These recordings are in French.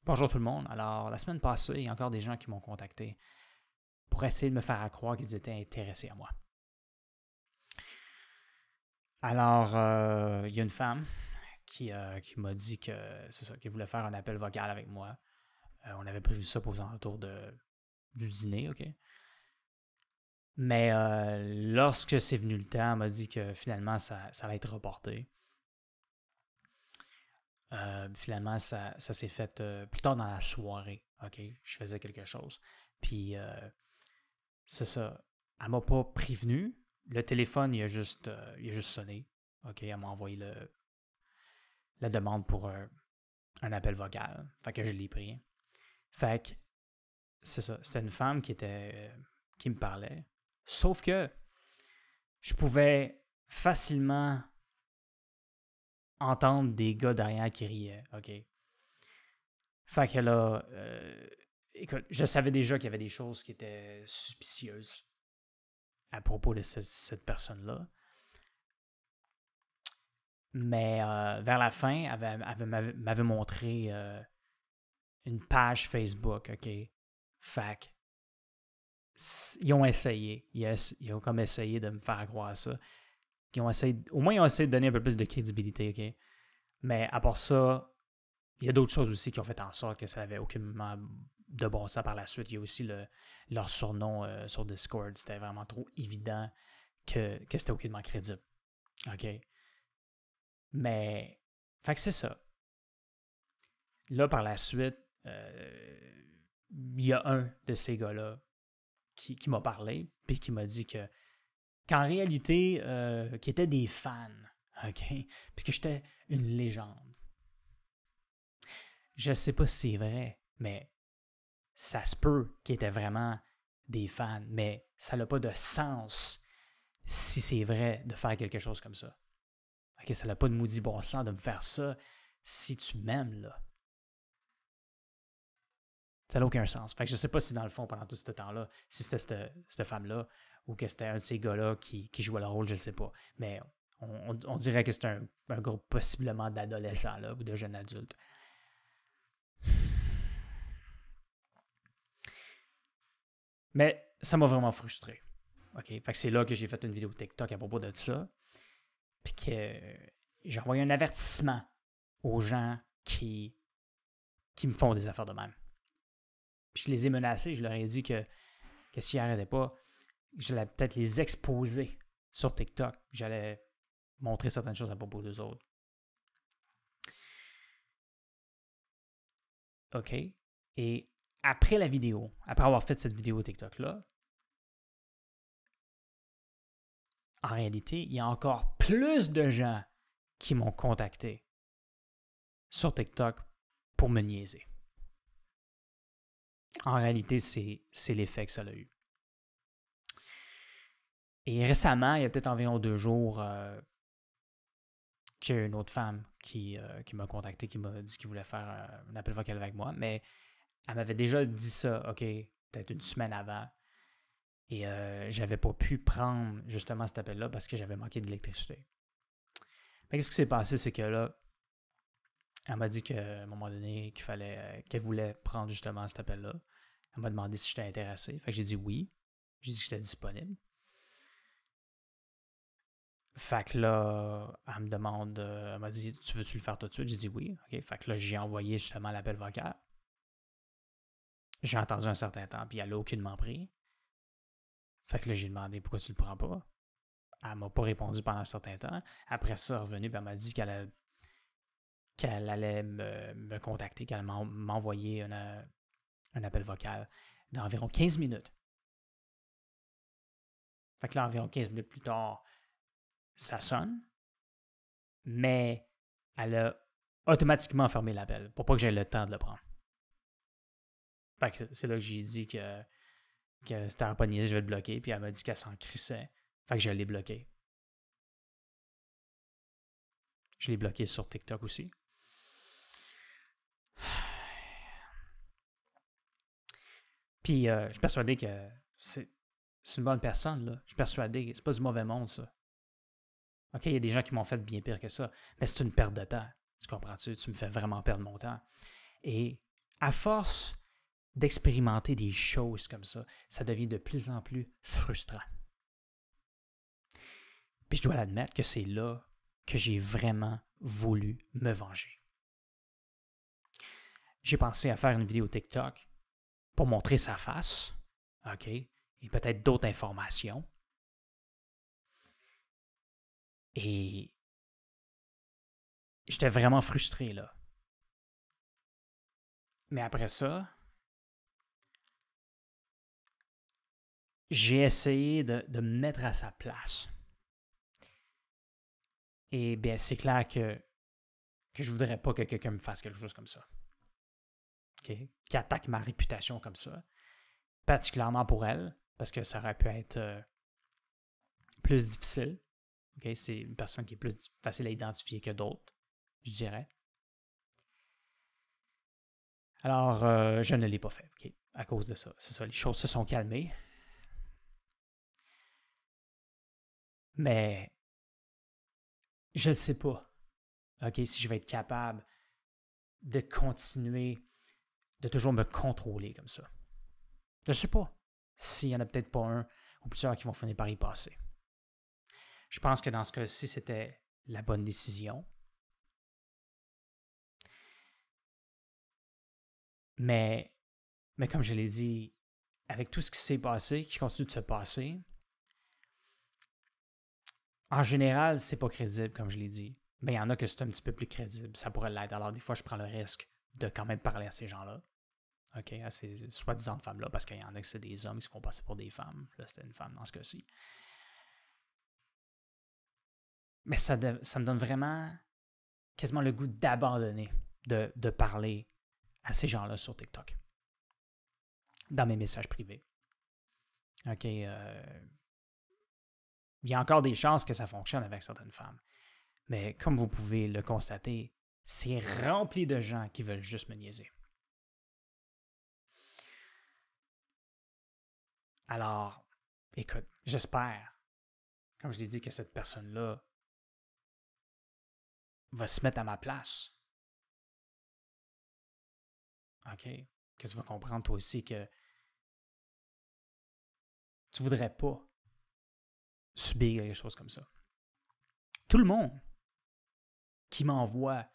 Bonjour tout le monde. Alors, la semaine passée, il y a encore des gens qui m'ont contacté pour essayer de me faire croire qu'ils étaient intéressés à moi. Alors, il y a une femme qui m'a dit que c'est ça, qu'elle voulait faire un appel vocal avec moi. On avait prévu ça pour aux alentours du dîner, OK? Mais lorsque c'est venu le temps, elle m'a dit que finalement, ça allait être reporté. Finalement, ça s'est fait plus tard dans la soirée, OK? Je faisais quelque chose. Puis, c'est ça. Elle m'a pas prévenu. Le téléphone, il a juste sonné. OK, elle m'a envoyé la demande pour un appel vocal. Fait que je l'ai pris. Fait que, c'est ça. C'était une femme qui me parlait. Sauf que je pouvais facilement entendre des gars derrière qui riaient. OK? Fait que là, écoute, je savais déjà qu'il y avait des choses qui étaient suspicieuses à propos de cette personne-là. Mais vers la fin, elle m'avait montré une page Facebook, OK? Fait que, ils ont essayé. Ils ont comme essayé de me faire croire ça. Au moins, ils ont essayé de donner un peu plus de crédibilité, OK? Mais à part ça, il y a d'autres choses aussi qui ont fait en sorte que ça n'avait aucunement de bon sens par la suite. Il y a aussi leur surnom sur Discord. C'était vraiment trop évident que c'était aucunement crédible. OK? Mais, fait que c'est ça. Là, par la suite, il y a un de ces gars-là qui m'a parlé, puis qui m'a dit qu'en réalité, qu'ils étaient des fans, OK? Puis que j'étais une légende. Je sais pas si c'est vrai, mais ça se peut qu'ils étaient vraiment des fans, mais ça n'a pas de sens si c'est vrai de faire quelque chose comme ça. OK, ça n'a pas de maudit bon sens de me faire ça si tu m'aimes, là. Ça n'a aucun sens. Fait que je sais pas si dans le fond, pendant tout ce temps-là, si c'était cette femme-là ou que c'était un de ces gars-là qui jouait le rôle, je ne sais pas. Mais on dirait que c'est un groupe possiblement d'adolescents là, ou de jeunes adultes. Mais ça m'a vraiment frustré. OK? Fait que c'est là que j'ai fait une vidéo TikTok à propos de ça. Puis que j'ai envoyé un avertissement aux gens qui me font des affaires de même. Puis je les ai menacés, je leur ai dit que s'ils n'arrêtaient pas, j'allais peut-être les exposer sur TikTok. J'allais montrer certaines choses à propos d'eux autres. OK? Et après la vidéo, après avoir fait cette vidéo TikTok-là, en réalité, il y a encore plus de gens qui m'ont contacté sur TikTok pour me niaiser. En réalité, c'est l'effet que ça a eu. Et récemment, il y a peut-être environ 2 jours, qu'il y a une autre femme qui m'a contacté, qui m'a dit qu'il voulait faire un appel vocal avec moi, mais elle m'avait déjà dit ça, OK, peut-être une semaine avant. Et j'avais pas pu prendre justement cet appel-là parce que j'avais manqué d'électricité. Qu'est-ce qui s'est passé, c'est que là, elle m'a dit qu'à un moment donné, qu'elle voulait prendre justement cet appel-là. Elle m'a demandé si j'étais intéressé. Fait que j'ai dit oui. J'ai dit que j'étais disponible. Fait que là, elle me demande, elle m'a dit, tu veux-tu le faire tout de suite? J'ai dit oui. OK. Fait que là, j'ai envoyé justement l'appel vocal. J'ai entendu un certain temps, puis elle n'a aucunement pris. Fait que là, j'ai demandé pourquoi tu le prends pas. Elle m'a pas répondu pendant un certain temps. Après ça, elle est revenue, puis elle m'a dit qu'elle allait me contacter, qu'elle allait m'envoyer un appel vocal d'environ 15 minutes. Fait que là, environ 15 minutes plus tard, ça sonne, mais elle a automatiquement fermé l'appel pour pas que j'aie le temps de le prendre. Fait que c'est là que j'ai dit que c'était pas niaisé, je vais le bloquer, puis elle m'a dit qu'elle s'en crissait. Fait que je l'ai bloqué. Je l'ai bloqué sur TikTok aussi. Puis je suis persuadé que c'est une bonne personne, là. Je suis persuadé que c'est pas du mauvais monde, ça. OK, il y a des gens qui m'ont fait bien pire que ça, mais c'est une perte de temps. Tu comprends-tu? Tu me fais vraiment perdre mon temps. Et à force d'expérimenter des choses comme ça devient de plus en plus frustrant. Puis je dois l'admettre que c'est là que j'ai vraiment voulu me venger. J'ai pensé à faire une vidéo TikTok pour montrer sa face, OK, et peut-être d'autres informations. Et j'étais vraiment frustré, là. Mais après ça, j'ai essayé de me mettre à sa place. Et bien, c'est clair que je voudrais pas que quelqu'un me fasse quelque chose comme ça. Okay? Qui attaque ma réputation comme ça. Particulièrement pour elle, parce que ça aurait pu être plus difficile. Okay? C'est une personne qui est plus facile à identifier que d'autres, je dirais. Alors, je ne l'ai pas fait, okay? À cause de ça. C'est ça, les choses se sont calmées. Mais je ne sais pas, OK, si je vais être capable de continuer de toujours me contrôler comme ça. Je ne sais pas s'il n'y en a peut-être pas un ou plusieurs qui vont finir par y passer. Je pense que dans ce cas-ci, c'était la bonne décision. Mais comme je l'ai dit, avec tout ce qui s'est passé, qui continue de se passer, en général, c'est pas crédible, comme je l'ai dit. Mais il y en a que c'est un petit peu plus crédible. Ça pourrait l'être. Alors, des fois, je prends le risque de quand même parler à ces gens-là. OK, à ces soi-disant femmes-là, parce qu'il y en a que c'est des hommes qui se font passer pour des femmes. Là, c'était une femme dans ce cas-ci. Mais ça me donne vraiment quasiment le goût d'abandonner de parler à ces gens-là sur TikTok. Dans mes messages privés. OK, il y a encore des chances que ça fonctionne avec certaines femmes. Mais comme vous pouvez le constater, c'est rempli de gens qui veulent juste me niaiser. Alors, écoute, j'espère, comme je l'ai dit, que cette personne-là va se mettre à ma place. OK? Que tu vas comprendre toi aussi que tu voudrais pas subir quelque chose comme ça. Tout le monde qui m'envoie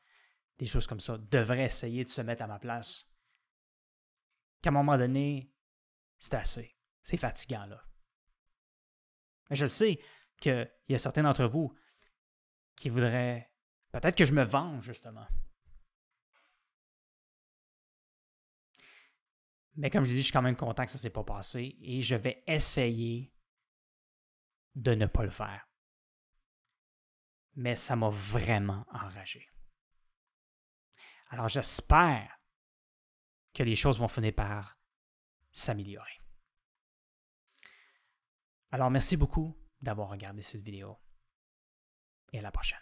des choses comme ça devrait essayer de se mettre à ma place. Qu'à un moment donné, c'est assez. C'est fatigant, là. Mais je le sais qu'il y a certains d'entre vous qui voudraient peut-être que je me venge, justement. Mais comme je dis, je suis quand même content que ça ne s'est pas passé et je vais essayer de ne pas le faire. Mais ça m'a vraiment enragé. Alors j'espère que les choses vont finir par s'améliorer. Alors merci beaucoup d'avoir regardé cette vidéo et à la prochaine.